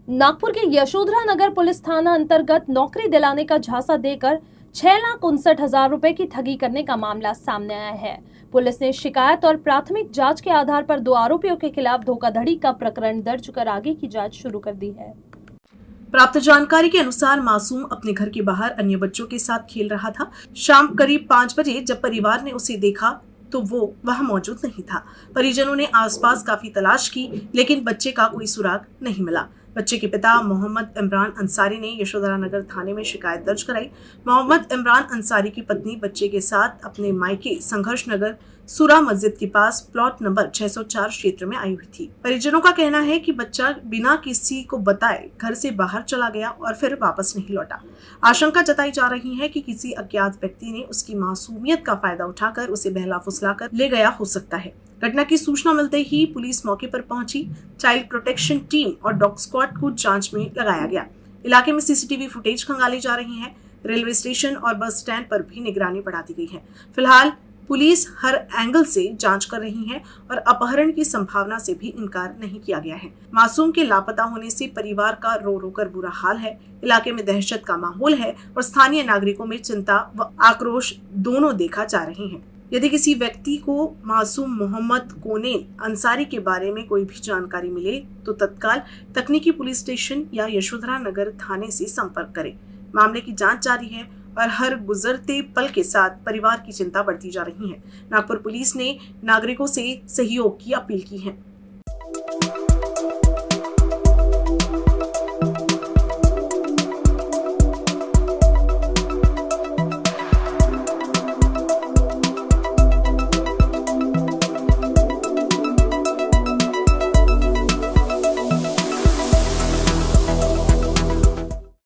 नागपुर के यशोधरा नगर पुलिस थाना अंतर्गत नौकरी दिलाने का झांसा देकर 6,59,000 रुपए की ठगी करने का मामला सामने आया है। पुलिस ने शिकायत और प्राथमिक जांच के आधार पर 2 आरोपियों के खिलाफ धोखाधड़ी का प्रकरण दर्ज कर आगे की जांच शुरू कर दी है। प्राप्त जानकारी के अनुसार मासूम अपने घर के बाहर अन्य बच्चों के साथ खेल रहा था। शाम करीब 5 बजे जब परिवार ने उसे देखा तो वो वहां मौजूद नहीं था। परिजनों ने आसपास काफी तलाश की, लेकिन बच्चे का कोई सुराग नहीं मिला। बच्चे के पिता मोहम्मद इमरान अंसारी ने यशोधरा नगर थाने में शिकायत दर्ज कराई। मोहम्मद इमरान अंसारी की पत्नी बच्चे के साथ अपने मायके संघर्ष नगर सूरा मस्जिद के पास प्लॉट नंबर 604 क्षेत्र में आई हुई थी। परिजनों का कहना है कि बच्चा बिना किसी को बताए घर से बाहर चला गया और फिर वापस नहीं लौटा। आशंका जताई जा रही है कि किसी अज्ञात व्यक्ति ने उसकी मासूमियत का फायदा उठाकर उसे बहला फुसलाकर ले गया हो सकता है। घटना की सूचना मिलते ही पुलिस मौके पर पहुंची। चाइल्ड प्रोटेक्शन टीम और डॉग स्क्वाड को जांच में लगाया गया। इलाके में सीसीटीवी फुटेज खंगाली जा रही है। रेलवे स्टेशन और बस स्टैंड पर भी निगरानी बढ़ा दी गई है। फिलहाल पुलिस हर एंगल से जांच कर रही है और अपहरण की संभावना से भी इनकार नहीं किया गया है। मासूम के लापता होने से परिवार का रो रो कर बुरा हाल है। इलाके में दहशत का माहौल है और स्थानीय नागरिकों में चिंता व आक्रोश दोनों देखा जा रहे हैं। यदि किसी व्यक्ति को मासूम मोहम्मद कोनेन अंसारी के बारे में कोई भी जानकारी मिले तो तत्काल तकनीकी पुलिस स्टेशन या यशोधरा नगर थाने से संपर्क करे। मामले की जांच जारी है और हर गुजरते पल के साथ परिवार की चिंता बढ़ती जा रही है। नागपुर पुलिस ने नागरिकों से सहयोग की अपील की है।